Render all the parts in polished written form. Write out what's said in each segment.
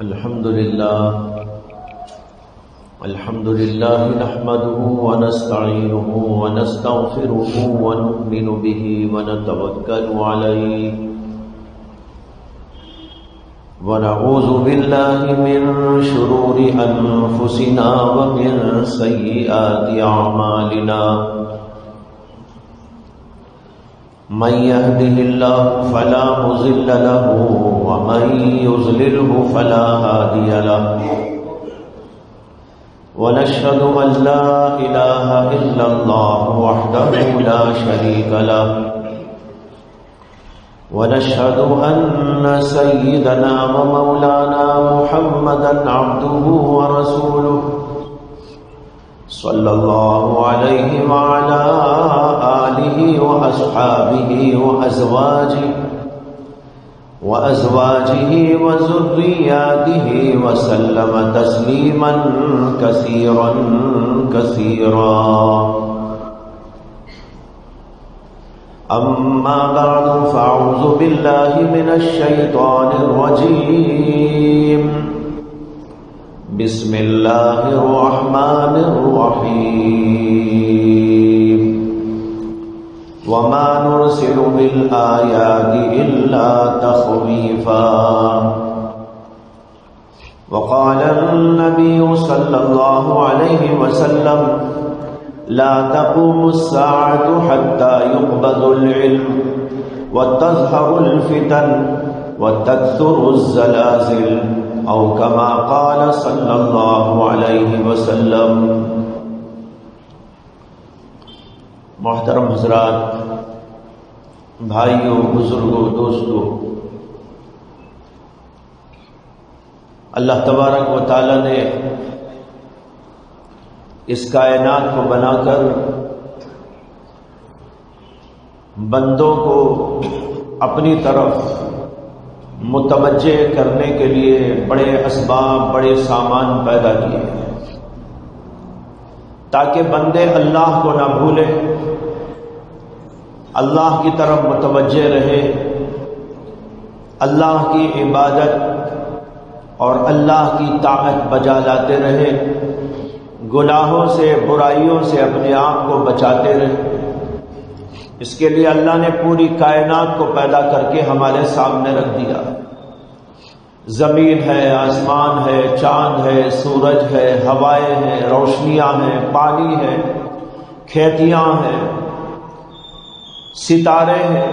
الحمد لله نحمده ونستعينه ونستغفره ونؤمن به ونتوكل عليه ونعوذ بالله من شرور أنفسنا ومن سيئات أعمالنا من يهده الله فلا مضل له ومن يضلله فلا هادي له ونشهد أن لا إله إلا الله وحده لا شريك له ونشهد أن سيدنا ومولانا محمدا عبده ورسوله صلى الله عليه وعلى آله وأصحابه وأزواجه وذرياته وسلم تسليما كثيرا كثيرا. أما بعد فأعوذ بالله من الشيطان الرجيم. بسم الله الرحمن الرحيم. وما نرسل بالآيات إلا تخويفا. وقال النبي صلى الله عليه وسلم لا تقوم الساعة حتى يقبض العلم وتظهر الفتن وتكثر الزلازل او كما قال صلی اللہ علیہ وسلم. محترم حضرات، بھائیوں، بزرگوں، دوستوں، اللہ تبارک و تعالی نے اس کائنات کو بنا کر بندوں کو اپنی طرف متوجہ کرنے کے لیے بڑے اسباب، بڑے سامان پیدا کیے ہیں تاکہ بندے اللہ کو نہ بھولیں، اللہ کی طرف متوجہ رہے، اللہ کی عبادت اور اللہ کی طاعت بجا لاتے رہے، گناہوں سے، برائیوں سے اپنے آپ کو بچاتے رہے. اس کے لیے اللہ نے پوری کائنات کو پیدا کر کے ہمارے سامنے رکھ دیا. زمین ہے، آسمان ہے، چاند ہے، سورج ہے، ہوائیں ہیں، روشنیاں ہیں، پانی ہے، کھیتیاں ہیں، ستارے ہیں.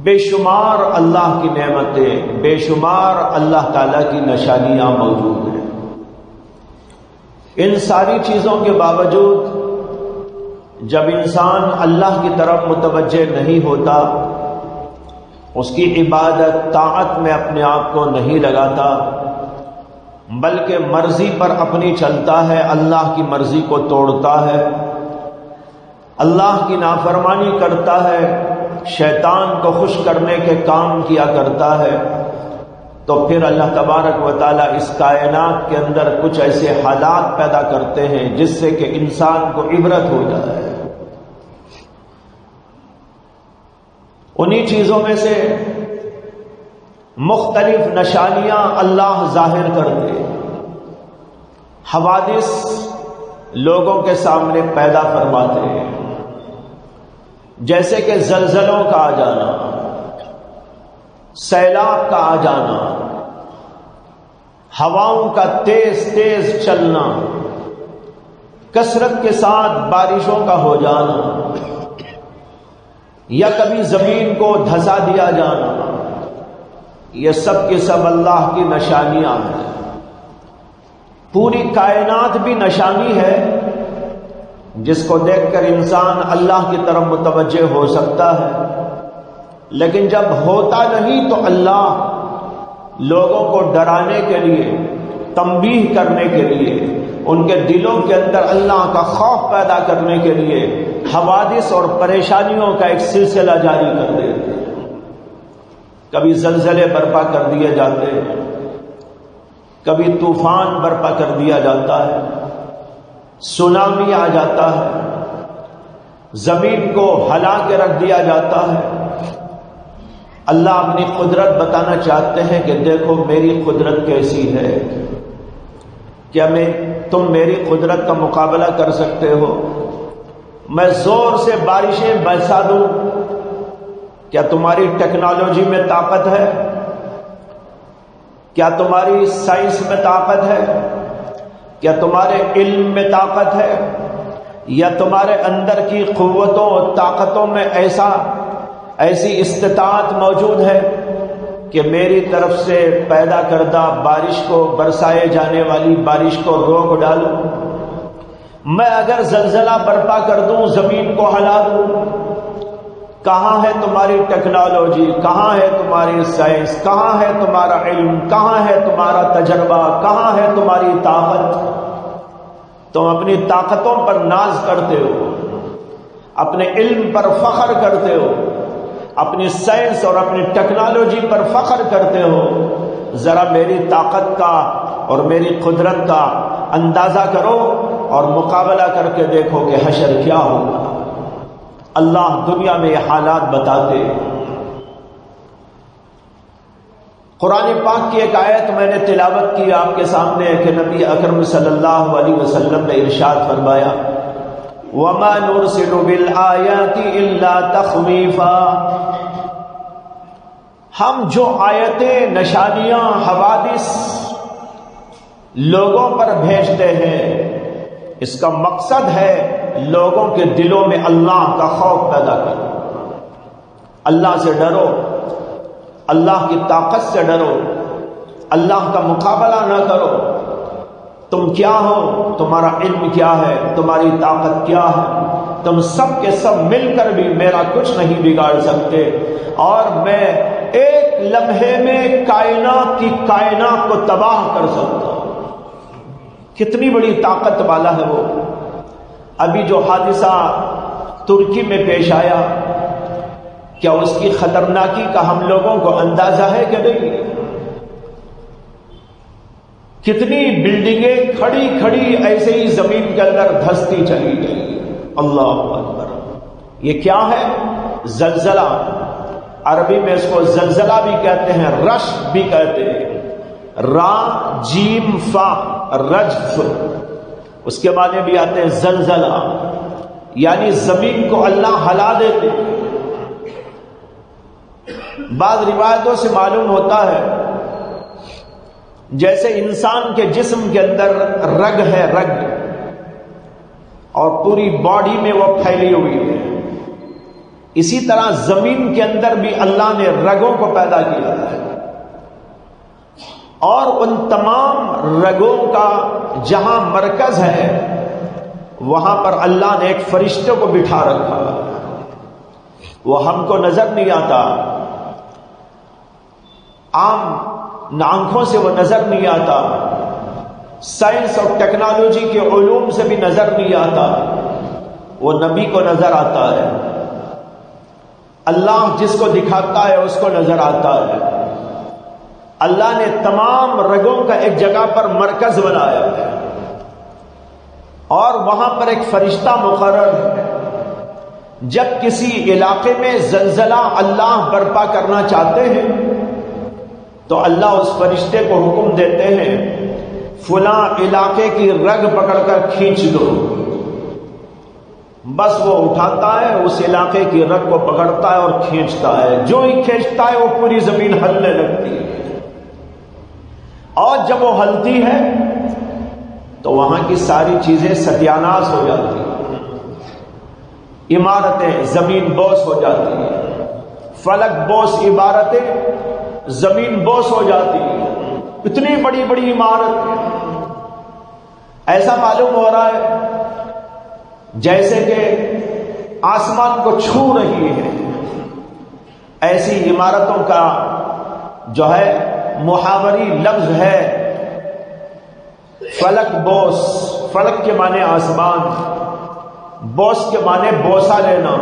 بے شمار اللہ کی نعمتیں، بے شمار اللہ تعالی کی نشانیاں موجود ہیں. ان ساری چیزوں کے باوجود جب انسان اللہ کی طرف متوجہ نہیں ہوتا، اس کی عبادت، طاعت میں اپنے آپ کو نہیں لگاتا، بلکہ مرضی پر اپنی چلتا ہے، اللہ کی مرضی کو توڑتا ہے، اللہ کی نافرمانی کرتا ہے، شیطان کو خوش کرنے کے کام کیا کرتا ہے، تو پھر اللہ تبارک و تعالیٰ اس کائنات کے اندر کچھ ایسے حالات پیدا کرتے ہیں جس سے کہ انسان کو عبرت ہو جائے. انہی چیزوں میں سے مختلف نشانیاں اللہ ظاہر کر دے، حوادث لوگوں کے سامنے پیدا فرماتے ہیں، جیسے کہ زلزلوں کا آ جانا، سیلاب کا آ جانا، ہواؤں کا تیز تیز چلنا، کثرت کے ساتھ بارشوں کا ہو جانا، یا کبھی زمین کو دھسا دیا جانا. یہ سب کے سب اللہ کی نشانیاں ہیں. پوری کائنات بھی نشانی ہے جس کو دیکھ کر انسان اللہ کی طرف متوجہ ہو سکتا ہے، لیکن جب ہوتا نہیں تو اللہ لوگوں کو ڈرانے کے لیے، تنبیہ کرنے کے لیے، ان کے دلوں کے اندر اللہ کا خوف پیدا کرنے کے لیے حوادث اور پریشانیوں کا ایک سلسلہ جاری کر دیتے ہیں. کبھی زلزلے برپا کر دیے جاتے ہیں، کبھی طوفان برپا کر دیا جاتا ہے، سونامی آ جاتا ہے، زمین کو ہلا کے رکھ دیا جاتا ہے. اللہ اپنی قدرت بتانا چاہتے ہیں کہ دیکھو میری قدرت کیسی ہے، کیا تم میری قدرت کا مقابلہ کر سکتے ہو؟ میں زور سے بارشیں برسا دوں، کیا تمہاری ٹیکنالوجی میں طاقت ہے؟ کیا تمہاری سائنس میں طاقت ہے؟ کیا تمہارے علم میں طاقت ہے؟ یا تمہارے اندر کی قوتوں اور طاقتوں میں ایسی استطاعت موجود ہے کہ میری طرف سے پیدا کردہ بارش کو، برسائے جانے والی بارش کو روک ڈالوں؟ میں اگر زلزلہ برپا کر دوں، زمین کو ہلا دوں، کہاں ہے تمہاری ٹیکنالوجی؟ کہاں ہے تمہاری سائنس؟ کہاں ہے تمہارا علم؟ کہاں ہے تمہارا تجربہ؟ کہاں ہے تمہاری طاقت؟ تم اپنی طاقتوں پر ناز کرتے ہو، اپنے علم پر فخر کرتے ہو، اپنی سائنس اور اپنی ٹیکنالوجی پر فخر کرتے ہو۔ ذرا میری طاقت کا اور میری قدرت کا اندازہ کرو اور مقابلہ کر کے دیکھو کہ حشر کیا ہوگا۔ اللہ دنیا میں یہ حالات بتاتے۔ قرآن پاک کی ایک آیت میں نے تلاوت کی آپ کے سامنے کہ نبی اکرم صلی اللہ علیہ وسلم نے ارشاد فرمایا، وَمَا نُرْسِلُ بِالْآيَاتِ إِلَّا تَخْوِيفًا، ہم جو آیتیں، نشانیاں، حوادث لوگوں پر بھیجتے ہیں، اس کا مقصد ہے لوگوں کے دلوں میں اللہ کا خوف پیدا کرو، اللہ سے ڈرو، اللہ کی طاقت سے ڈرو، اللہ کا مقابلہ نہ کرو۔ تم کیا ہو، تمہارا علم کیا ہے، تمہاری طاقت کیا ہے، تم سب کے سب مل کر بھی میرا کچھ نہیں بگاڑ سکتے، اور میں ایک لمحے میں کائنات کی کائنات کو تباہ کر سکتا ہوں۔ کتنی بڑی طاقت والا ہے وہ۔ ابھی جو حادثہ ترکی میں پیش آیا، کیا اس کی خطرناکی کا ہم لوگوں کو اندازہ ہے کہ نہیں؟ کتنی بلڈنگیں کھڑی کھڑی ایسے ہی زمین کے اندر دھستی چلی گئی۔ اللہ اکبر۔ یہ کیا ہے؟ زلزلہ۔ عربی میں اس کو زلزلہ بھی کہتے ہیں، رش بھی کہتے ہیں، را جیم فا، رجف، اس کے معنی بھی آتے ہیں زلزلہ، یعنی زمین کو اللہ ہلا دیتے۔ بعض روایتوں سے معلوم ہوتا ہے جیسے انسان کے جسم کے اندر رگ ہے، رگ، اور پوری باڈی میں وہ پھیلی ہوئی ہے، اسی طرح زمین کے اندر بھی اللہ نے رگوں کو پیدا کیا ہے، اور ان تمام رگوں کا جہاں مرکز ہے وہاں پر اللہ نے ایک فرشتے کو بٹھا رکھا، وہ ہم کو نظر نہیں آتا، عام آنکھوں سے وہ نظر نہیں آتا، سائنس اور ٹیکنالوجی کے علوم سے بھی نظر نہیں آتا، وہ نبی کو نظر آتا ہے، اللہ جس کو دکھاتا ہے اس کو نظر آتا ہے۔ اللہ نے تمام رگوں کا ایک جگہ پر مرکز بنایا ہے، اور وہاں پر ایک فرشتہ مقرر ہے۔ جب کسی علاقے میں زلزلہ اللہ برپا کرنا چاہتے ہیں تو اللہ اس فرشتے کو حکم دیتے ہیں، فلاں علاقے کی رگ پکڑ کر کھینچ دو، بس وہ اٹھاتا ہے، اس علاقے کی رگ کو پکڑتا ہے اور کھینچتا ہے، جو ہی کھینچتا ہے وہ پوری زمین ہلنے لگتی ہے، اور جب وہ ہلتی ہے تو وہاں کی ساری چیزیں ستیاناش ہو جاتی ہیں، عمارتیں زمین بوس ہو جاتی ہیں، فلک بوس عمارتیں زمین بوس ہو جاتی ہے، اتنی بڑی بڑی عمارت، ایسا معلوم ہو رہا ہے جیسے کہ آسمان کو چھو رہی ہے۔ ایسی عمارتوں کا جو ہے محاوری لفظ ہے فلک بوس، فلک کے معنی آسمان، بوس کے معنی بوسا لینا،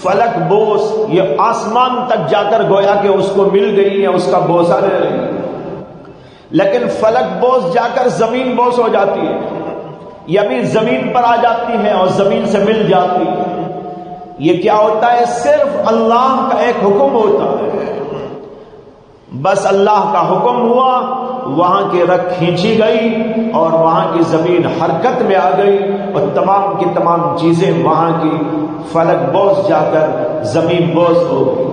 فلک بوس، یہ آسمان تک جا کر گویا کہ اس کو مل گئی ہے، اس کا بوسا لے رہی ہے، لیکن فلک بوس جا کر زمین بوس ہو جاتی ہے، یہ بھی زمین پر آ جاتی ہے اور زمین سے مل جاتی ہے۔ یہ کیا ہوتا ہے؟ صرف اللہ کا ایک حکم ہوتا ہے، بس اللہ کا حکم ہوا، وہاں کی رگ کھینچی گئی اور وہاں کی زمین حرکت میں آ گئی اور تمام کی تمام چیزیں وہاں کی فلک بوز جا کر زمین بوز ہو گئی۔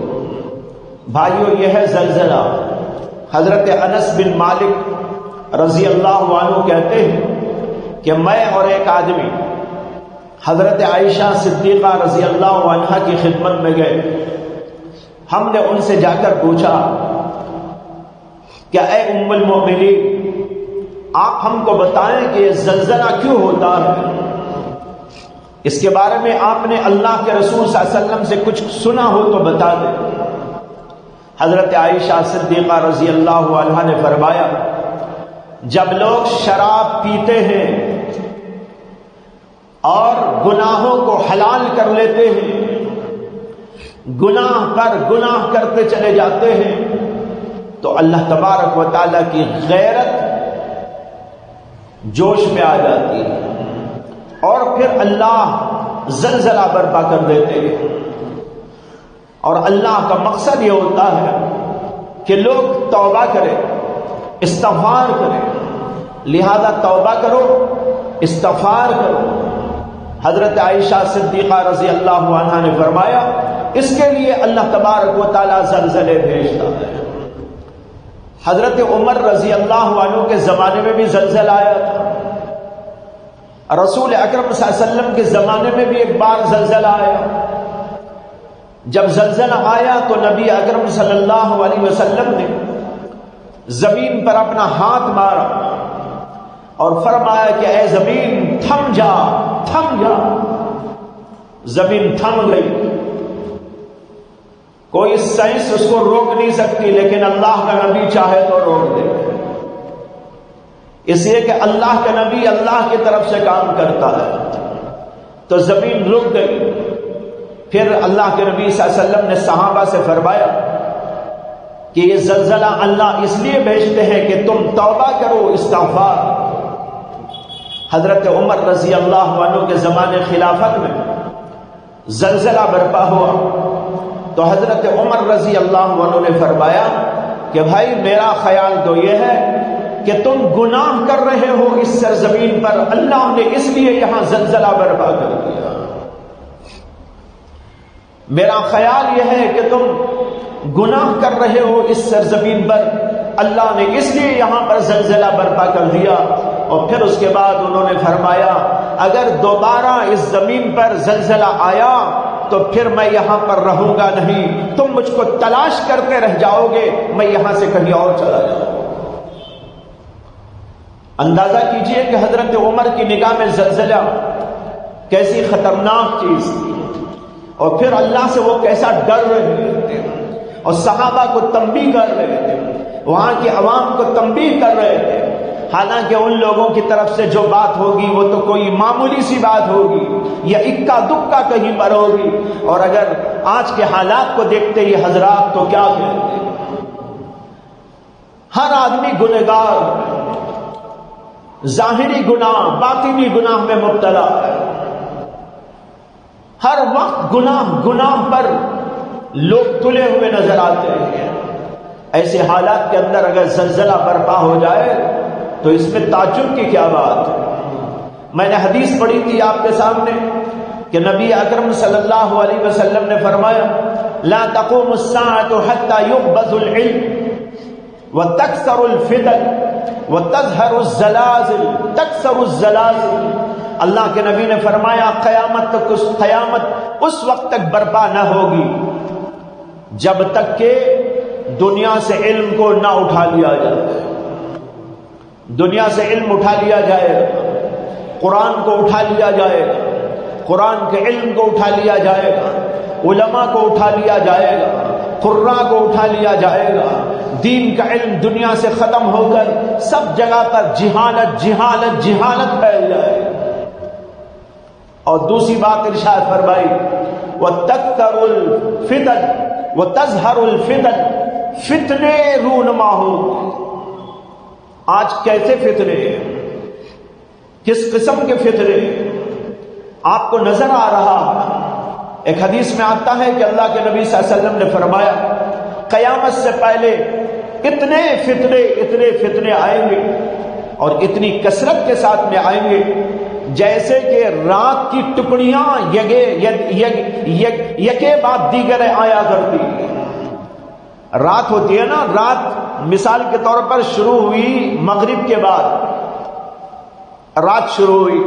بھائیو، یہ ہے زلزلہ۔ حضرت انس بن مالک رضی اللہ عنہ کہتے ہیں کہ میں اور ایک آدمی حضرت عائشہ صدیقہ رضی اللہ عنہا کی خدمت میں گئے۔ ہم نے ان سے جا کر پوچھا کہ اے ام المؤمنین، آپ ہم کو بتائیں کہ یہ زلزلہ کیوں ہوتا ہے؟ اس کے بارے میں آپ نے اللہ کے رسول صلی اللہ علیہ وسلم سے کچھ سنا ہو تو بتا دیں۔ حضرت عائشہ صدیقہ رضی اللہ عنہا نے فرمایا، جب لوگ شراب پیتے ہیں اور گناہوں کو حلال کر لیتے ہیں، گناہ پر گناہ کرتے چلے جاتے ہیں، تو اللہ تبارک و تعالیٰ کی غیرت جوش میں آ جاتی ہے اور پھر اللہ زلزلہ برپا کر دیتے ہیں۔ اور اللہ کا مقصد یہ ہوتا ہے کہ لوگ توبہ کریں، استغفار کریں، لہذا توبہ کرو، استغفار کرو۔ حضرت عائشہ صدیقہ رضی اللہ عنہا نے فرمایا، اس کے لیے اللہ تبارک و تعالیٰ زلزلے بھیجتا ہے۔ حضرت عمر رضی اللہ عنہ کے زمانے میں بھی زلزلہ آیا تھا، رسول اکرم صلی اللہ علیہ وسلم کے زمانے میں بھی ایک بار زلزلہ آیا۔ جب زلزلہ آیا تو نبی اکرم صلی اللہ علیہ وسلم نے زمین پر اپنا ہاتھ مارا اور فرمایا کہ اے زمین تھم جا، تھم جا۔ زمین تھم گئی۔ کوئی سائنس اس کو روک نہیں سکتی، لیکن اللہ کا نبی چاہے تو روک دے، اس لیے کہ اللہ کا نبی اللہ کی طرف سے کام کرتا ہے۔ تو زمین رک گئی۔ پھر اللہ کے نبی صلی اللہ علیہ وسلم نے صحابہ سے فرمایا کہ یہ زلزلہ اللہ اس لیے بھیجتے ہیں کہ تم توبہ کرو، استغفار۔ حضرت عمر رضی اللہ عنہ کے زمانے خلافت میں زلزلہ برپا ہوا تو حضرت عمر رضی اللہ عنہ نے فرمایا کہ بھائی میرا خیال تو یہ ہے کہ تم گناہ کر رہے ہو اس سرزمین پر، اللہ نے اس لیے یہاں زلزلہ برپا کر دیا۔ میرا خیال یہ ہے کہ تم گناہ کر رہے ہو اس سرزمین پر، اللہ نے اس لیے یہاں پر زلزلہ برپا کر دیا۔ اور پھر اس کے بعد انہوں نے فرمایا اگر دوبارہ اس زمین پر زلزلہ آیا تو پھر میں یہاں پر رہوں گا نہیں، تم مجھ کو تلاش کرتے رہ جاؤ گے، میں یہاں سے کہیں اور چلا جاؤں۔ اندازہ کیجئے کہ حضرت عمر کی نگاہ میں زلزلہ کیسی خطرناک چیز تھی، اور پھر اللہ سے وہ کیسا ڈر رہے تھے اور صحابہ کو تنبیہ کر رہے تھے، وہاں کی عوام کو تنبیہ کر رہے تھے۔ حالانکہ ان لوگوں کی طرف سے جو بات ہوگی وہ تو کوئی معمولی سی بات ہوگی یا اکا دکا کہیں پر ہوگی، اور اگر آج کے حالات کو دیکھتے یہ حضرات تو کیا کہتے ہیں؟ ہر آدمی گنہگار، ظاہری گناہ باطنی گناہ میں مبتلا ہے، ہر وقت گناہ پر لوگ تلے ہوئے نظر آتے ہیں۔ ایسے حالات کے اندر اگر زلزلہ برپا ہو جائے تو اس میں تعجب کی کیا بات ہے؟ میں نے حدیث پڑھی تھی آپ کے سامنے کہ نبی اکرم صلی اللہ علیہ وسلم نے فرمایا لا تقوم الساعة حتى يقبض العلم وتكثر الفتن وتظهر الزلازل تكثر الزلازل۔ اللہ کے نبی نے فرمایا قیامت اس وقت تک برپا نہ ہوگی جب تک کہ دنیا سے علم کو نہ اٹھا لیا جائے۔ دنیا سے علم اٹھا لیا جائے گا، قرآن کو اٹھا لیا جائے گا، قرآن کے علم کو اٹھا لیا جائے گا، علماء کو اٹھا لیا جائے گا، قراء کو اٹھا لیا جائے گا، دین کا علم دنیا سے ختم ہو کر سب جگہ پر جہالت جہالت جہالت پھیل جائے گا۔ اور دوسری بات ارشاد فرمائی وَتَكْثَرُ الْفِتَنُ وَتَظْهَرُ الْفِتَنُ، فتنے رونما ہو۔ آج کیسے فتنے، کس قسم کے فتنے آپ کو نظر آ رہا ہے؟ ایک حدیث میں آتا ہے کہ اللہ کے نبی صلی اللہ علیہ وسلم نے فرمایا قیامت سے پہلے اتنے فتنے آئیں گے اور اتنی کثرت کے ساتھ میں آئیں گے جیسے کہ رات کی ٹکڑیاں یکے بعد دیگر آیا کرتی. رات ہوتی ہے نا، رات مثال کے طور پر شروع ہوئی مغرب کے بعد، رات شروع ہوئی،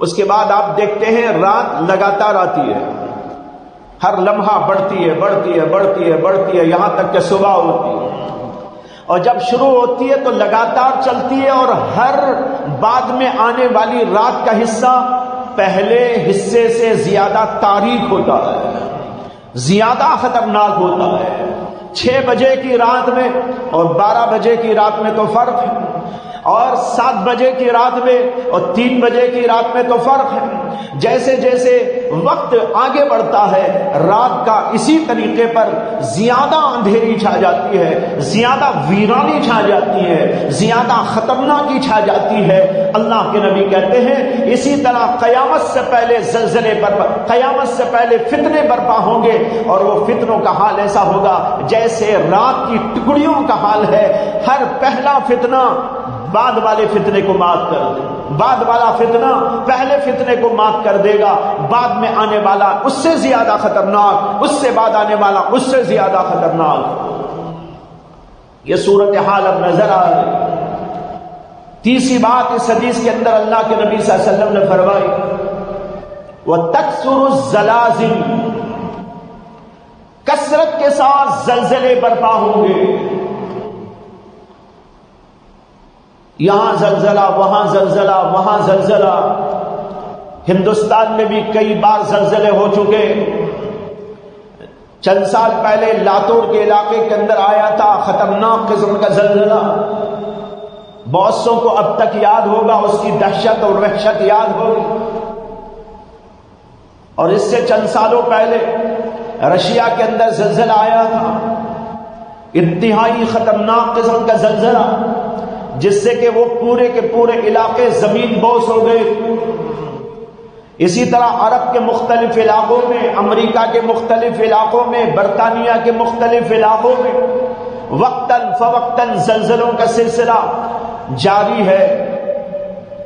اس کے بعد آپ دیکھتے ہیں رات لگاتار آتی ہے، ہر لمحہ بڑھتی ہے یہاں تک کہ صبح ہوتی ہے. اور جب شروع ہوتی ہے تو لگاتار چلتی ہے، اور ہر بعد میں آنے والی رات کا حصہ پہلے حصے سے زیادہ تاریک ہوتا ہے، زیادہ خطرناک ہوتا ہے. 6 بجے کی رات میں اور 12 بجے کی رات میں تو فرق ہے، اور 7 بجے کی رات میں اور 3 بجے کی رات میں تو فرق ہے. جیسے جیسے وقت آگے بڑھتا ہے رات کا اسی طریقے پر زیادہ اندھیری چھا جاتی ہے، زیادہ ویرانی چھا جاتی ہے، زیادہ خطرناکی چھا جاتی ہے. اللہ کے نبی کہتے ہیں اسی طرح قیامت سے پہلے زلزلے برپا، قیامت سے پہلے فتنے برپا ہوں گے، اور وہ فتنوں کا حال ایسا ہوگا جیسے رات کی ٹکڑیوں کا حال ہے. ہر پہلا فتنہ بعد والے فتنے کو مات کر دے، بعد والا فتنہ پہلے فتنے کو مات کر دے گا، بعد میں آنے والا اس سے زیادہ خطرناک، اس سے بعد آنے والا اس سے زیادہ خطرناک. یہ صورتحال اب نظر آ رہی. تیسری بات اس حدیث کے اندر اللہ کے نبی صلی اللہ علیہ وسلم نے فرمائی وَتَكْثُرُ الزَّلَازِلُ، کثرت کے ساتھ زلزلے برپا ہوں گے. یہاں زلزلہ، وہاں زلزلہ، وہاں زلزلہ. ہندوستان میں بھی کئی بار زلزلے ہو چکے. چند سال پہلے لاتور کے علاقے کے اندر آیا تھا خطرناک قسم کا زلزلہ. بہت سو کو اب تک یاد ہوگا، اس کی دہشت اور وحشت یاد ہوگی. اور اس سے چند سالوں پہلے رشیا کے اندر زلزلہ آیا تھا، انتہائی خطرناک قسم کا زلزلہ، جس سے کہ وہ پورے کے پورے علاقے زمین بوس ہو گئے. اسی طرح عرب کے مختلف علاقوں میں، امریکہ کے مختلف علاقوں میں، برطانیہ کے مختلف علاقوں میں وقتاً فوقتاً زلزلوں کا سلسلہ جاری ہے،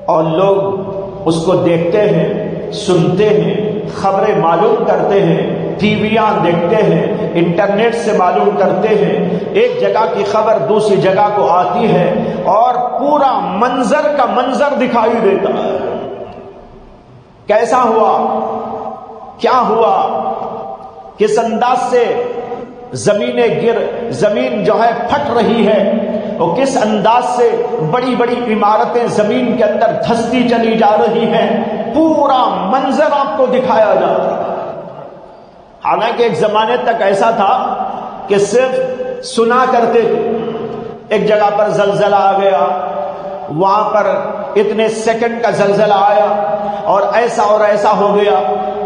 اور لوگ اس کو دیکھتے ہیں، سنتے ہیں، خبریں معلوم کرتے ہیں، ٹی ویاں دیکھتے ہیں، انٹرنیٹ سے معلوم کرتے ہیں. ایک جگہ کی خبر دوسری جگہ کو آتی ہے اور پورا منظر کا منظر دکھائی دیتا ہے. کیسا ہوا، کیا ہوا، کس انداز سے زمین جو ہے پھٹ رہی ہے، اور کس انداز سے بڑی بڑی عمارتیں زمین کے اندر دھستی چلی جا رہی ہیں، پورا منظر آپ کو دکھایا جاتا ہے. حالانکہ ایک زمانے تک ایسا تھا کہ صرف سنا کرتے تھے، ایک جگہ پر زلزلہ آ گیا، وہاں پر اتنے سیکنڈ کا زلزلہ آیا اور ایسا ہو گیا،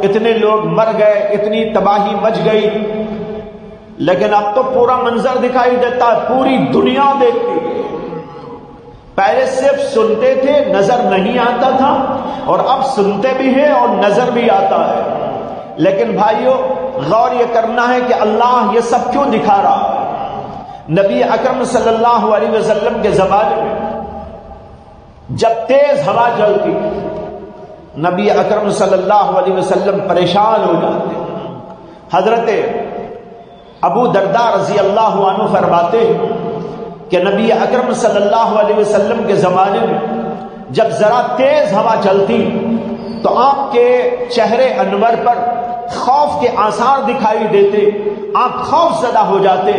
اتنے لوگ مر گئے، اتنی تباہی مچ گئی. لیکن اب تو پورا منظر دکھائی دیتا ہے، پوری دنیا دیکھتی ہے. پہلے صرف سنتے تھے، نظر نہیں آتا تھا، اور اب سنتے بھی ہیں اور نظر بھی آتا ہے. لیکن بھائیو غور یہ کرنا ہے کہ اللہ یہ سب کیوں دکھا رہا ہے. نبی اکرم صلی اللہ علیہ وسلم کے زمانے میں جب تیز ہوا چلتی، نبی اکرم صلی اللہ علیہ وسلم پریشان ہو جاتے. حضرت ابو درداء رضی اللہ عنہ فرماتے ہیں کہ نبی اکرم صلی اللہ علیہ وسلم کے زمانے میں جب ذرا تیز ہوا چلتی تو آپ کے چہرے انور پر خوف کے آثار دکھائی دیتے، آپ خوف زدہ ہو جاتے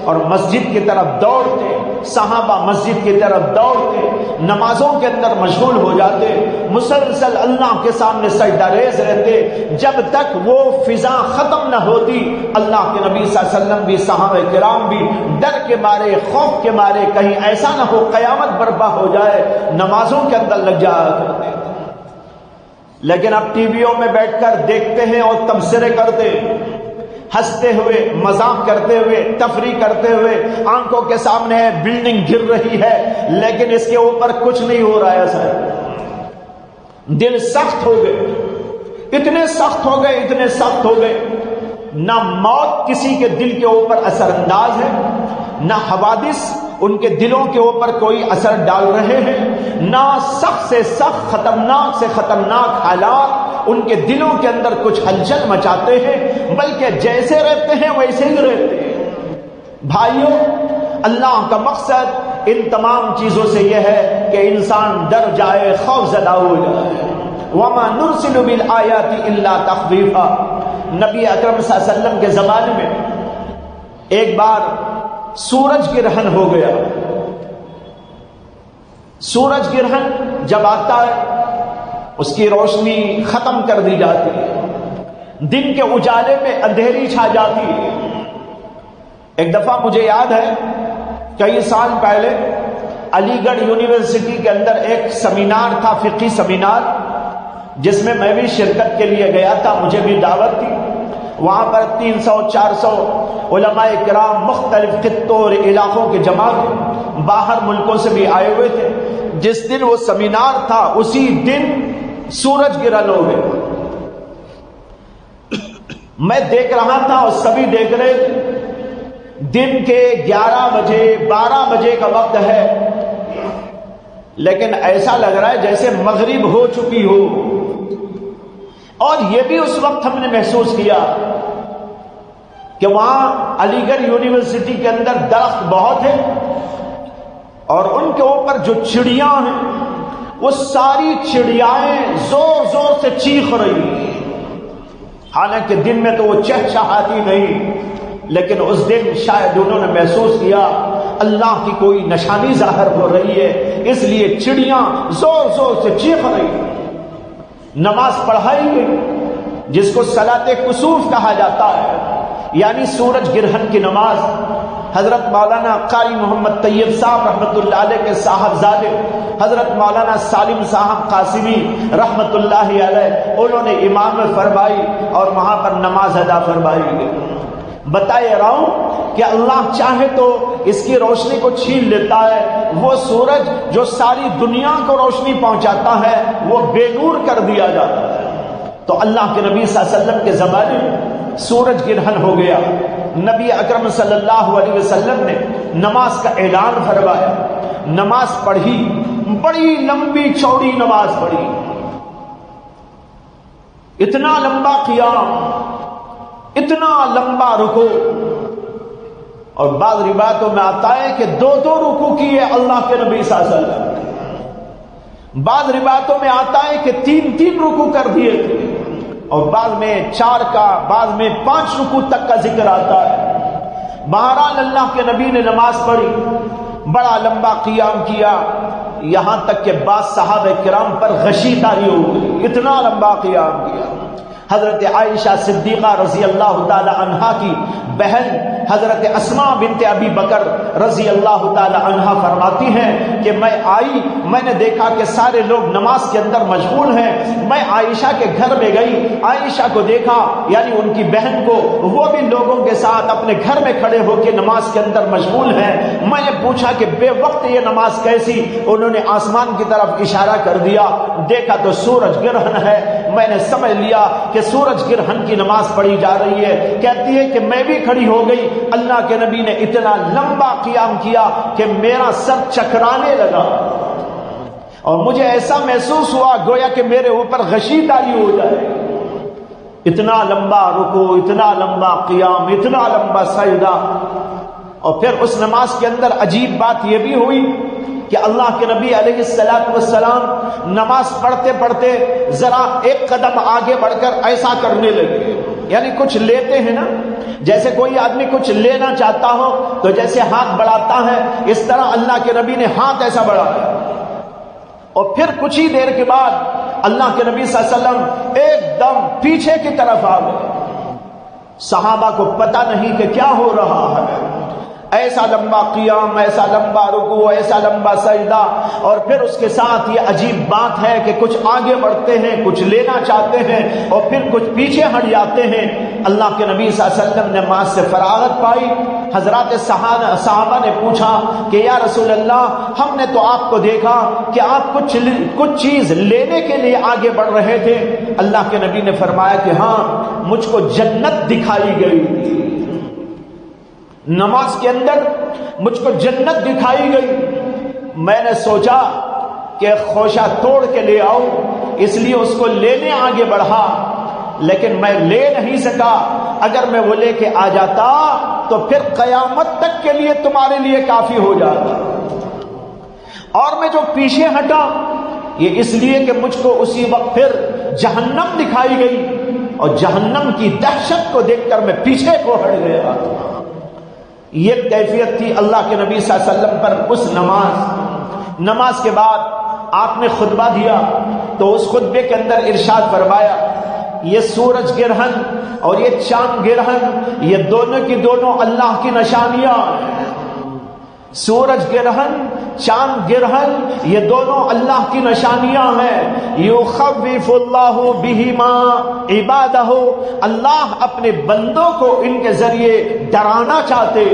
اور مسجد کی طرف دوڑتے، صحابہ مسجد کی طرف دوڑتے، نمازوں کے اندر مشغول ہو جاتے، مسلسل اللہ کے سامنے سجدہ ریز رہتے، جب تک وہ فضا ختم نہ ہوتی. اللہ کے نبی صلی اللہ علیہ وسلم بھی، صحابہ کرام بھی ڈر کے مارے، خوف کے مارے کہیں ایسا نہ ہو قیامت برپا ہو جائے، نمازوں کے اندر لگ جایا کرتے. لیکن اب ٹی ویوں میں بیٹھ کر دیکھتے ہیں اور تبصرے کرتے، ہنستے ہوئے، مذاق کرتے ہوئے، تفریح کرتے ہوئے، آنکھوں کے سامنے ہے بلڈنگ گر رہی ہے لیکن اس کے اوپر کچھ نہیں ہو رہا ہے. صاحب دل سخت ہو گئے، اتنے سخت ہو گئے. نہ موت کسی کے دل کے اوپر اثر انداز ہے، نہ حوادث ان کے دلوں کے اوپر کوئی اثر ڈال رہے ہیں، نہ سخت سے سخت خطرناک سے خطرناک حالات ان کے دلوں کے اندر کچھ ہلچل مچاتے ہیں، بلکہ جیسے رہتے ہیں ویسے ہی رہتے ہیں۔ بھائیوں، اللہ کا مقصد ان تمام چیزوں سے یہ ہے کہ انسان ڈر جائے، خوف زدہ ہو جائے۔ وَمَا نُرْسِلُ بِالْآيَاتِ إِلَّا تَخْوِيفًا۔ نبی اکرم صلی اللہ علیہ وسلم کے زمانے میں ایک بار سورج گرہن ہو گیا۔ سورج گرہن جب آتا ہے اس کی روشنی ختم کر دی جاتی ہے، دن کے اجالے میں اندھیری چھا جاتی ہے۔ ایک دفعہ مجھے یاد ہے کئی سال پہلے علی گڑھ یونیورسٹی کے اندر ایک سیمینار تھا، فقہی سیمینار، جس میں میں بھی شرکت کے لیے گیا تھا، مجھے بھی دعوت تھی۔ وہاں پر 300-400 علماء کرام مختلف خطوں اور علاقوں کے جمع تھے، باہر ملکوں سے بھی آئے ہوئے تھے۔ جس دن وہ سیمینار تھا اسی دن سورج گرہن ہو گیا۔ میں دیکھ رہا تھا اور سبھی دیکھ رہے تھے۔ دن کے 11 بجے 12 بجے کا وقت ہے، لیکن ایسا لگ رہا ہے جیسے مغرب ہو چکی ہو۔ اور یہ بھی اس وقت ہم نے محسوس کیا کہ وہاں علی گڑھ یونیورسٹی کے اندر درخت بہت ہیں اور ان کے اوپر جو چڑیاں ہیں وہ ساری چڑیائیں زور زور سے چیخ رہی ہیں۔ حالانکہ دن میں تو وہ چہچہاتی نہیں، لیکن اس دن شاید انہوں نے محسوس کیا اللہ کی کوئی نشانی ظاہر ہو رہی ہے، اس لیے چڑیاں زور زور سے چیخ رہی ہیں۔ نماز پڑھائی گئی جس کو صلاۃ کسوف کہا جاتا ہے، یعنی سورج گرہن کی نماز۔ حضرت مولانا قاری محمد طیب صاحب رحمۃ اللہ علیہ کے صاحبزادے حضرت مولانا سالم صاحب قاسمی رحمۃ اللہ علیہ، انہوں نے امام فرمائی اور وہاں پر نماز ادا فرمائی گئی۔ بتائے رہا ہوں کہ اللہ چاہے تو اس کی روشنی کو چھین لیتا ہے۔ وہ سورج جو ساری دنیا کو روشنی پہنچاتا ہے وہ بے نور کر دیا جاتا ہے۔ تو اللہ کے نبی صلی اللہ علیہ وسلم کے زمانے میں سورج گرہن ہو گیا۔ نبی اکرم صلی اللہ علیہ وسلم نے نماز کا اعلان فرمایا، نماز پڑھی، بڑی لمبی چوڑی نماز پڑھی، اتنا لمبا قیام، اتنا لمبا رکوع، اور بعض روایتوں میں آتا ہے کہ 2 رکوع کیے اللہ کے نبی صلی اللہ علیہ وسلم، بعض روایتوں میں آتا ہے کہ 3 رکوع کر دیے تھے، اور بعض میں 4 کا، بعض میں 5 رکوع تک کا ذکر آتا ہے۔ بہرحال اللہ کے نبی نے نماز پڑھی، بڑا لمبا قیام کیا، یہاں تک کہ بعض صحابہ کرام پر غشی طاری ہو گئی، اتنا لمبا قیام کیا۔ حضرت عائشہ صدیقہ رضی اللہ تعالی عنہا کی بہن حضرت اسماء بنت ابی بکر رضی اللہ تعالی عنہا فرماتی ہیں کہ میں آئی، میں نے دیکھا کہ سارے لوگ نماز کے اندر مشغول ہیں، میں عائشہ کے گھر میں گئی، عائشہ کو دیکھا، یعنی ان کی بہن کو، وہ بھی لوگوں کے ساتھ اپنے گھر میں کھڑے ہو کے نماز کے اندر مشغول ہیں۔ میں نے پوچھا کہ بے وقت یہ نماز کیسی؟ انہوں نے آسمان کی طرف اشارہ کر دیا، دیکھا تو سورج گرہن ہے۔ میں نے سمجھ لیا کہ سورج گرہن کی نماز پڑھی جا رہی ہے۔ کہتی ہے کہ میں بھی کھڑی ہو گئی، اللہ کے نبی نے اتنا لمبا قیام کیا کہ میرا سر چکرانے لگا اور مجھے ایسا محسوس ہوا گویا کہ میرے اوپر غشی طاری ہو جائے۔ اتنا لمبا رکوع، اتنا لمبا قیام، اتنا لمبا سجدہ۔ اور پھر اس نماز کے اندر عجیب بات یہ بھی ہوئی کہ اللہ کے نبی علیہ الصلوۃ والسلام نماز پڑھتے پڑھتے ذرا ایک قدم آگے بڑھ کر ایسا کرنے لگے، یعنی کچھ لیتے ہیں نا، جیسے کوئی آدمی کچھ لینا چاہتا ہو تو جیسے ہاتھ بڑھاتا ہے، اس طرح اللہ کے نبی نے ہاتھ ایسا بڑھایا۔ اور پھر کچھ ہی دیر کے بعد اللہ کے نبی صلی اللہ علیہ وسلم ایک دم پیچھے کی طرف آ گئے۔ صحابہ کو پتہ نہیں کہ کیا ہو رہا ہے، ایسا لمبا قیام، ایسا لمبا رکوع، ایسا لمبا سجدہ، اور پھر اس کے ساتھ یہ عجیب بات ہے کہ کچھ آگے بڑھتے ہیں، کچھ لینا چاہتے ہیں اور پھر کچھ پیچھے ہٹ جاتے ہیں۔ اللہ کے نبی صلی اللہ علیہ وسلم نے نماز سے فراغت پائی۔ حضرات صحابہ نے پوچھا کہ یا رسول اللہ، ہم نے تو آپ کو دیکھا کہ آپ کچھ چیز لینے کے لیے آگے بڑھ رہے تھے۔ اللہ کے نبی نے فرمایا کہ ہاں، مجھ کو جنت دکھائی گئی۔ نماز کے اندر مجھ کو جنت دکھائی گئی. میں نے سوچا کہ خوشہ توڑ کے لے آؤں، اس لیے اس کو لینے آگے بڑھا، لیکن میں لے نہیں سکا. اگر میں وہ لے کے آ جاتا تو پھر قیامت تک کے لیے تمہارے لیے کافی ہو جاتا. اور میں جو پیچھے ہٹا یہ اس لیے کہ مجھ کو اسی وقت پھر جہنم دکھائی گئی، اور جہنم کی دہشت کو دیکھ کر میں پیچھے کو ہٹ گیا. یہ کیفیت تھی اللہ کے نبی صلی اللہ علیہ وسلم پر اس نماز کے بعد آپ نے خطبہ دیا تو اس خطبے کے اندر ارشاد فرمایا یہ سورج گرہن اور یہ چاند گرہن یہ دونوں کی دونوں اللہ کی نشانیاں. سورج گرہن چاند گرہن یہ دونوں اللہ کی نشانیاں ہیں. یخوف اللہ بہما عبادہ، اللہ اپنے بندوں کو ان کے ذریعے ڈرانا چاہتے.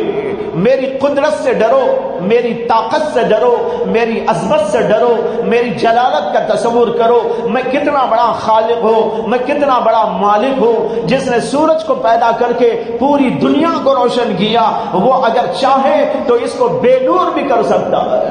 میری قدرت سے ڈرو، میری طاقت سے ڈرو، میری عظمت سے ڈرو، میری جلالت کا تصور کرو. میں کتنا بڑا خالق ہوں، میں کتنا بڑا مالک ہوں، جس نے سورج کو پیدا کر کے پوری دنیا کو روشن کیا. وہ اگر چاہے تو اس کو بے نور بھی کر سکتا ہے.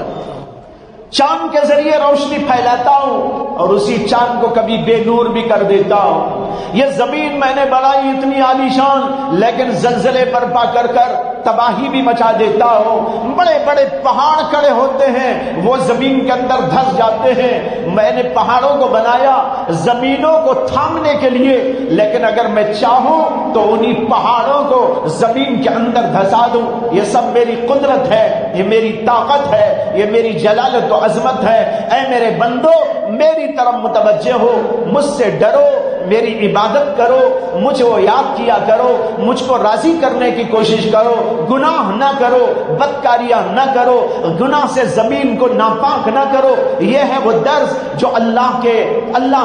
چاند کے ذریعے روشنی پھیلاتا ہوں اور اسی چاند کو کبھی بے نور بھی کر دیتا ہوں. یہ زمین میں نے بنائی اتنی عالیشان، لیکن زلزلے برپا کر کر تباہی بھی مچا دیتا ہوں. بڑے بڑے پہاڑ کھڑے ہوتے ہیں، وہ زمین کے اندر دھس جاتے ہیں. میں نے پہاڑوں کو بنایا زمینوں کو تھامنے کے لیے، لیکن اگر میں چاہوں تو انہی پہاڑوں کو زمین کے اندر دھسا دوں. یہ سب میری قدرت ہے، یہ میری طاقت ہے، یہ میری جلالت و عظمت ہے. اے میرے بندو میری طرف متوجہ ہو، مجھ سے ڈرو، میری عبادت کرو، مجھے وہ یاد کیا کرو، مجھ کو راضی کرنے کی کوشش کرو. گناہ نہ کرو، بدکاریاں نہ کرو، گناہ سے زمین کو ناپاک نہ کرو. یہ ہے وہ درس جو اللہ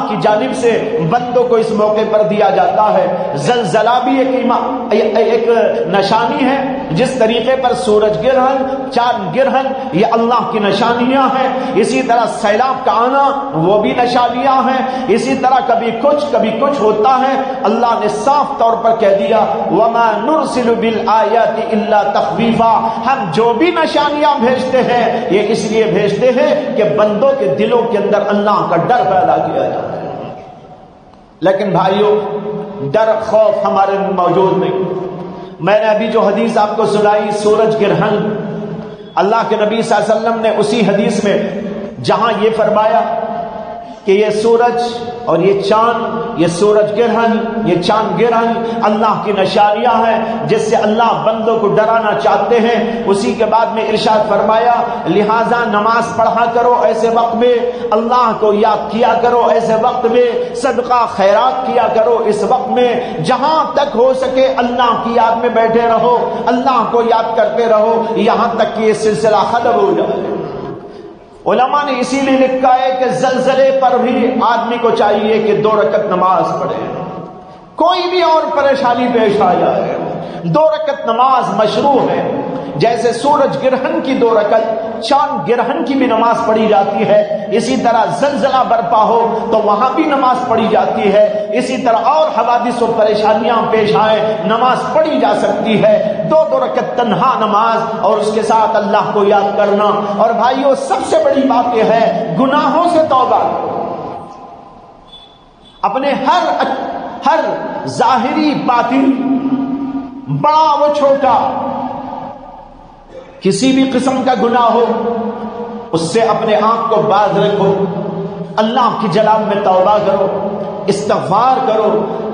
کی جانب سے بندوں کو اس موقع پر دیا جاتا ہے. زلزلہ بھی ایک نشانی ہے. جس طریقے پر سورج گرہن چاند گرہن یہ اللہ کی نشانیاں ہیں، اسی طرح سیلاب کا آنا وہ بھی نشانیاں ہیں. اسی طرح کبھی کچھ ہوتا ہے. اللہ نے صاف طور پر کہہ دیا وَمَا نُرْسِلُ بِالْآيَاتِ إِلَّا تَخْوِيفًا، ہم جو بھی نشانیاں بھیجتے ہیں یہ اس لیے بھیجتے ہیں کہ بندوں کے دلوں کے اندر اللہ کا ڈر پیدا کیا جائے. لیکن بھائیوں ڈر خوف ہمارے موجود نہیں. میں نے ابھی جو حدیث آپ کو سنائی سورج گرہن، اللہ کے نبی صلی اللہ علیہ وسلم نے اسی حدیث میں جہاں یہ فرمایا کہ یہ سورج اور یہ چاند، یہ سورج گرہن یہ چاند گرہن اللہ کی نشانیاں ہیں جس سے اللہ بندوں کو ڈرانا چاہتے ہیں، اسی کے بعد میں ارشاد فرمایا لہذا نماز پڑھا کرو ایسے وقت میں، اللہ کو یاد کیا کرو ایسے وقت میں، صدقہ خیرات کیا کرو اس وقت میں. جہاں تک ہو سکے اللہ کی یاد میں بیٹھے رہو، اللہ کو یاد کرتے رہو یہاں تک کہ یہ سلسلہ ختم ہو جائے. علماء نے اسی لیے لکھا ہے کہ زلزلے پر بھی آدمی کو چاہیے کہ 2 رکعت نماز پڑھے. کوئی بھی اور پریشانی پیش آ جائے 2 رکعت نماز مشروع ہے. جیسے سورج گرہن کی 2 رکعت، چاند گرہن کی بھی نماز پڑھی جاتی ہے. اسی طرح زلزلہ برپا ہو تو وہاں بھی نماز پڑھی جاتی ہے. اسی طرح اور حوادث و پریشانیاں پیش آئے نماز پڑھی جا سکتی ہے. 2 رکعت تنہا نماز اور اس کے ساتھ اللہ کو یاد کرنا. اور بھائیوں سب سے بڑی بات یہ ہے گناہوں سے توبہ کرو. اپنے ہر ظاہری باطن بڑا و چھوٹا کسی بھی قسم کا گناہ ہو اس سے اپنے آپ کو باز رکھو. اللہ کی جلال میں توبہ کرو، استغفار کرو.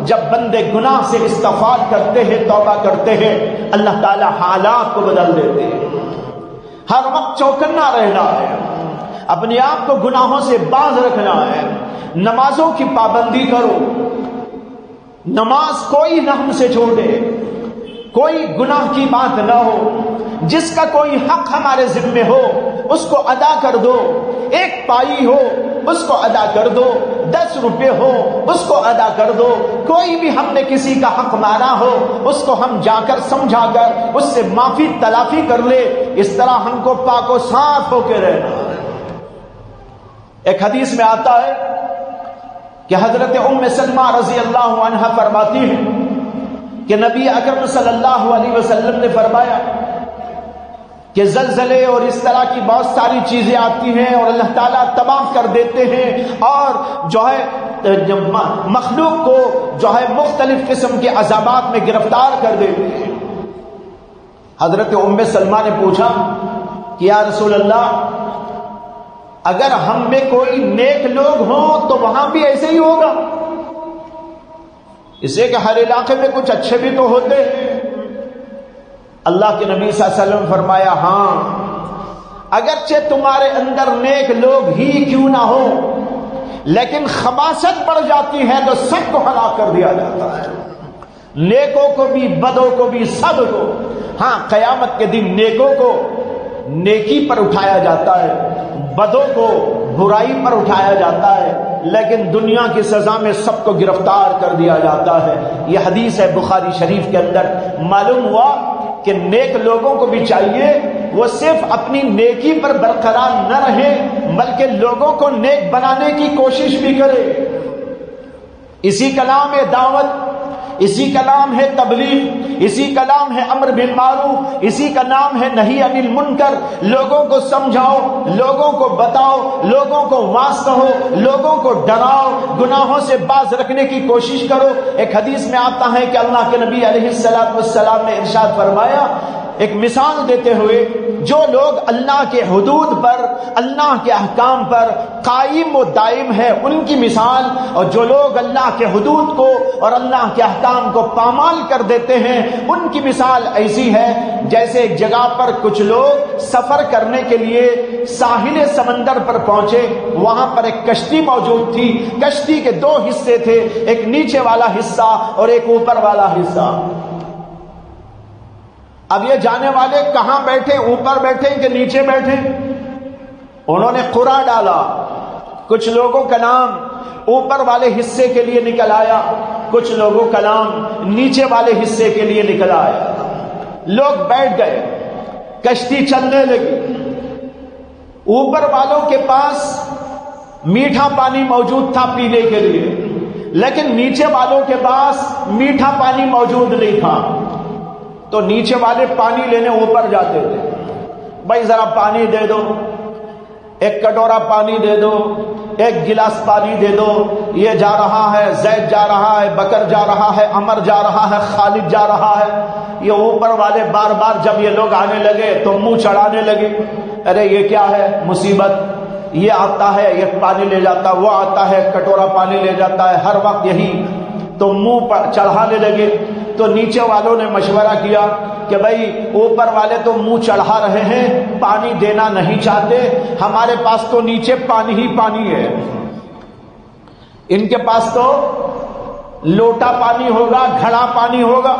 جب بندے گناہ سے استغفار کرتے ہیں توبہ کرتے ہیں اللہ تعالی حالات کو بدل دیتے ہیں. ہر وقت چوکنا رہنا ہے، اپنے آپ کو گناہوں سے باز رکھنا ہے. نمازوں کی پابندی کرو، نماز کوئی نہ ہم سے چھوڑے، کوئی گناہ کی بات نہ ہو. جس کا کوئی حق ہمارے ذمہ ہو اس کو ادا کر دو. 1 پائی ہو اس کو ادا کر دو، 10 روپے ہو اس کو ادا کر دو. کوئی بھی ہم نے کسی کا حق مارا ہو اس کو ہم جا کر سمجھا کر اس سے معافی تلافی کر لے. اس طرح ہم کو پاک و صاف ہو کے رہنا. ایک حدیث میں آتا ہے کہ حضرت ام سلمہ رضی اللہ عنہا فرماتی ہیں کہ نبی اکرم صلی اللہ علیہ وسلم نے فرمایا کہ زلزلے اور اس طرح کی بہت ساری چیزیں آتی ہیں اور اللہ تعالیٰ تباہ کر دیتے ہیں اور جو ہے مخلوق کو جو ہے مختلف قسم کے عذابات میں گرفتار کر دیتے ہیں۔ حضرت ام سلمہ نے پوچھا کہ یا رسول اللہ، اگر ہم میں کوئی نیک لوگ ہوں تو وہاں بھی ایسے ہی ہوگا؟ اسے کہ ہر علاقے میں کچھ اچھے بھی تو ہوتے ہیں۔ اللہ کے نبی صلی اللہ علیہ وسلم فرمایا ہاں، اگرچہ تمہارے اندر نیک لوگ ہی کیوں نہ ہو، لیکن خباثت بڑھ جاتی ہے تو سب کو ہلاک کر دیا جاتا ہے، نیکوں کو بھی بدوں کو بھی سب کو۔ ہاں، قیامت کے دن نیکوں کو نیکی پر اٹھایا جاتا ہے، بدوں کو برائی پر اٹھایا جاتا ہے، لیکن دنیا کی سزا میں سب کو گرفتار کر دیا جاتا ہے۔ یہ حدیث ہے بخاری شریف کے اندر۔ معلوم ہوا کہ نیک لوگوں کو بھی چاہیے وہ صرف اپنی نیکی پر برقرار نہ رہے بلکہ لوگوں کو نیک بنانے کی کوشش بھی کرے۔ اسی کا نام ہے دعوت، اسی کا نام ہے تبلیغ، اسی کا نام ہے امر بالمعروف، اسی کا نام ہے نہی عن المنکر۔ لوگوں کو سمجھاؤ، لوگوں کو بتاؤ، لوگوں کو واعظ کہو، لوگوں کو ڈراؤ، گناہوں سے باز رکھنے کی کوشش کرو۔ ایک حدیث میں آتا ہے کہ اللہ کے نبی علیہ السلام نے ارشاد فرمایا، ایک مثال دیتے ہوئے، جو لوگ اللہ کے حدود پر، اللہ کے احکام پر قائم و دائم ہے ان کی مثال، اور جو لوگ اللہ کے حدود کو اور اللہ کے احکام کو پامال کر دیتے ہیں ان کی مثال ایسی ہے جیسے ایک جگہ پر کچھ لوگ سفر کرنے کے لیے ساحل سمندر پر پہنچے، وہاں پر ایک کشتی موجود تھی، کشتی کے دو حصے تھے، ایک نیچے والا حصہ اور ایک اوپر والا حصہ۔ اب یہ جانے والے کہاں بیٹھے، اوپر بیٹھے کہ نیچے بیٹھے؟ انہوں نے قرعہ ڈالا، کچھ لوگوں کا نام اوپر والے حصے کے لیے نکل آیا، کچھ لوگوں کا نام نیچے والے حصے کے لیے نکل آیا۔ لوگ بیٹھ گئے، کشتی چلنے لگی۔ اوپر والوں کے پاس میٹھا پانی موجود تھا پینے کے لیے، لیکن نیچے والوں کے پاس میٹھا پانی موجود نہیں تھا، تو نیچے والے پانی لینے اوپر جاتے تھے، بھائی ذرا پانی دے دو، ایک کٹورا پانی دے دو، ایک گلاس پانی دے دو۔ یہ جا رہا ہے، زید جا رہا ہے، بکر جا رہا ہے، عمر جا رہا ہے، خالد جا رہا ہے۔ یہ اوپر والے بار بار جب یہ لوگ آنے لگے تو منہ چڑھانے لگے، ارے یہ کیا ہے مصیبت، یہ آتا ہے یہ پانی لے جاتا، وہ آتا ہے کٹورا پانی لے جاتا ہے، ہر وقت یہی، تو منہ پر چڑھانے لگے۔ تو نیچے والوں نے مشورہ کیا کہ بھائی اوپر والے تو منہ چڑھا رہے ہیں، پانی دینا نہیں چاہتے، ہمارے پاس تو نیچے پانی ہی پانی ہے، ان کے پاس تو لوٹا پانی ہوگا، گھڑا پانی ہوگا،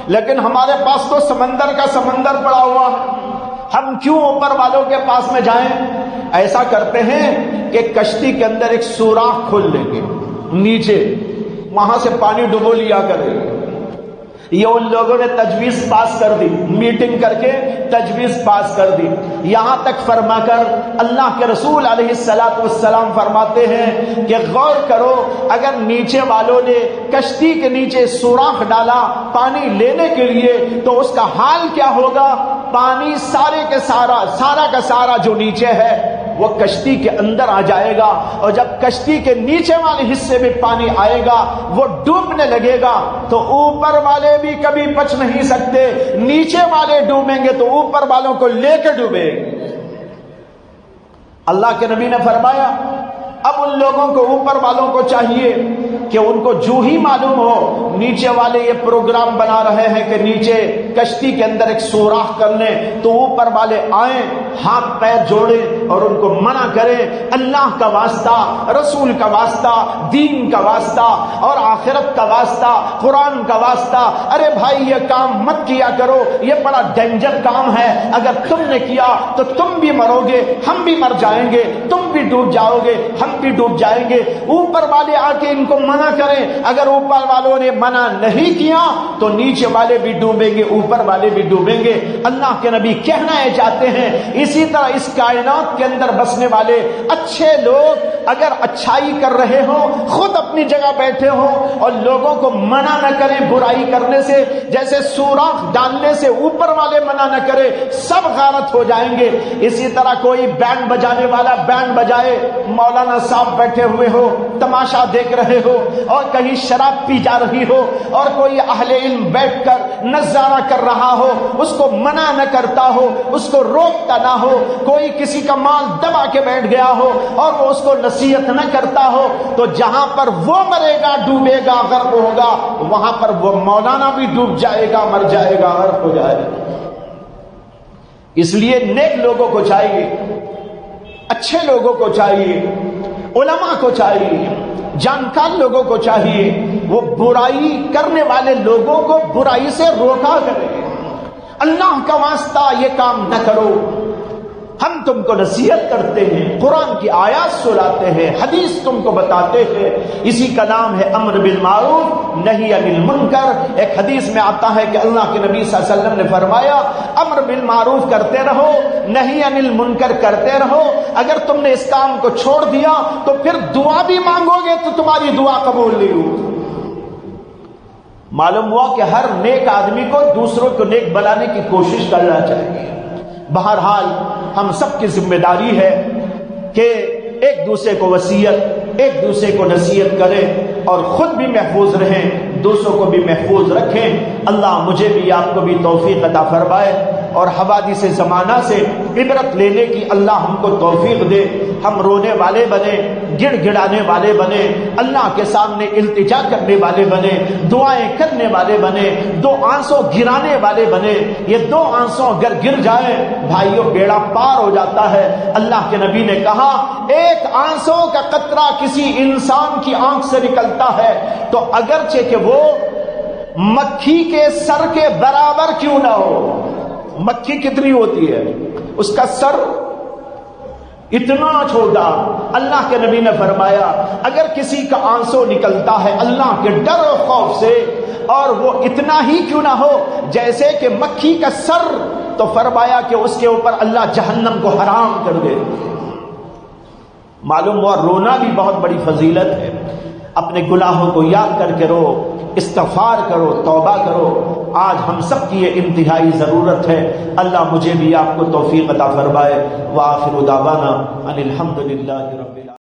لیکن ہمارے پاس تو سمندر کا سمندر پڑا ہوا ہے، ہم کیوں اوپر والوں کے پاس میں جائیں؟ ایسا کرتے ہیں کہ کشتی کے اندر ایک سوراخ کھول لیں گے نیچے، وہاں سے پانی ڈبو لیا کریں گے۔ یہ ان لوگوں نے تجویز پاس کر دی، میٹنگ کر کے تجویز پاس کر دی، یہاں تک فرما کر اللہ کے رسول علیہ السلام فرماتے ہیں کہ غور کرو، اگر نیچے والوں نے کشتی کے نیچے سوراخ ڈالا پانی لینے کے لیے تو اس کا حال کیا ہوگا؟ پانی سارے کا سارا جو نیچے ہے وہ کشتی کے اندر آ جائے گا، اور جب کشتی کے نیچے والے حصے میں پانی آئے گا وہ ڈوبنے لگے گا، تو اوپر والے بھی کبھی بچ نہیں سکتے، نیچے والے ڈوبیں گے تو اوپر والوں کو لے کے ڈوبے گے۔ اللہ کے نبی نے فرمایا اب ان لوگوں کو، اوپر والوں کو چاہیے کہ ان کو جو ہی معلوم ہو نیچے والے یہ پروگرام بنا رہے ہیں کہ نیچے کشتی کے اندر ایک سوراخ کر لیں، تو اوپر والے آئیں، ہاتھ پیر جوڑیں اور ان کو منع کریں، اللہ کا واسطہ، رسول کا واسطہ، دین کا واسطہ اور آخرت کا واسطہ، قرآن کا واسطہ، ارے بھائی یہ کام مت کیا کرو، یہ بڑا ڈینجر کام ہے، اگر تم نے کیا تو تم بھی مرو گے، ہم بھی مر جائیں گے، تم بھی ڈوب جاؤ گے، ہم بھی ڈوب جائیں گے۔ اوپر والے آ کے ان کو منع کریں، اگر اوپر والوں نے منع نہیں کیا تو نیچے والے بھی ڈوبیں گے، اوپر والے بھی ڈوبیں گے۔ اللہ کے نبی کہنا یہ چاہتے ہیں اسی طرح اس کائنات کے اندر بسنے والے اچھے لوگ اگر اچھائی کر رہے ہوں، خود اپنی جگہ بیٹھے ہوں اور لوگوں کو منع نہ کریں برائی کرنے سے، جیسے سوراخ ڈالنے سے اوپر والے منع نہ کرے، سب غارت ہو جائیں گے۔ اسی طرح کوئی بینڈ بجانے والا بینڈ بجائے، مولانا صاحب بیٹھے ہوئے ہو تماشا دیکھ رہے ہو، اور کہیں شراب پی جا رہی ہو اور کوئی اہل علم بیٹھ کر نظارہ کر رہا ہو، اس کو منع نہ کرتا ہو، اس کو روکتا نہ ہو، کوئی کسی کا مال دبا کے بیٹھ گیا ہو اور وہ اس کو نصیحت نہ کرتا ہو، تو جہاں پر وہ مرے گا، ڈوبے گا، غرق ہوگا، وہاں پر وہ مولانا بھی ڈوب جائے گا، مر جائے گا، غرق ہو جائے گا۔ اس لیے نیک لوگوں کو چاہیے، اچھے لوگوں کو چاہیے، علماء کو چاہیے، جانکار لوگوں کو چاہیے وہ برائی کرنے والے لوگوں کو برائی سے روکا کرے۔ اللہ کا واسطہ یہ کام نہ کرو، ہم تم کو نصیحت کرتے ہیں، قرآن کی آیات سناتے ہیں، حدیث تم کو بتاتے ہیں، اسی کا نام ہے امر بالمعروف نہی عن المنکر۔ ایک حدیث میں آتا ہے کہ اللہ کے نبی صلی اللہ علیہ وسلم نے فرمایا امر بالمعروف کرتے رہو، نہی عن المنکر کرتے رہو، اگر تم نے اس کام کو چھوڑ دیا تو پھر دعا بھی مانگو گے تو تمہاری دعا قبول نہیں ہوگی۔ معلوم ہوا کہ ہر نیک آدمی کو دوسروں کو نیک بنانے کی کوشش کرنا چاہیے۔ بہرحال ہم سب کی ذمہ داری ہے کہ ایک دوسرے کو وصیت، ایک دوسرے کو نصیحت کریں اور خود بھی محفوظ رہیں، دوسروں کو بھی محفوظ رکھیں۔ اللہ مجھے بھی آپ کو بھی توفیق عطا فرمائے اور حوادث زمانہ سے عبرت لینے کی اللہ ہم کو توفیق دے۔ ہم رونے والے بنے، گڑ گڑانے والے بنے، اللہ کے سامنے التجا کرنے والے بنے، دعائیں کرنے والے بنے، دو آنسوں گرانے والے بنے۔ یہ دو آنسوں اگر گر جائیں بھائیوں بیڑا پار ہو جاتا ہے۔ اللہ کے نبی نے کہا ایک آنسوں کا قطرہ کسی انسان کی آنکھ سے نکلتا ہے تو اگرچہ کہ وہ مکھی کے سر کے برابر کیوں نہ ہو، مکھی کتنی ہوتی ہے، اس کا سر اتنا چھوٹا، اللہ کے نبی نے فرمایا اگر کسی کا آنسو نکلتا ہے اللہ کے ڈر و خوف سے اور وہ اتنا ہی کیوں نہ ہو جیسے کہ مکھی کا سر، تو فرمایا کہ اس کے اوپر اللہ جہنم کو حرام کر دے۔ معلوم ہوا رونا بھی بہت بڑی فضیلت ہے۔ اپنے گناہوں کو یاد کر کے رو، استغفار کرو، توبہ کرو۔ آج ہم سب کی یہ انتہائی ضرورت ہے۔ اللہ مجھے بھی آپ کو توفیق عطا فرمائے۔ وآخر دعوانا ان الحمد للہ رب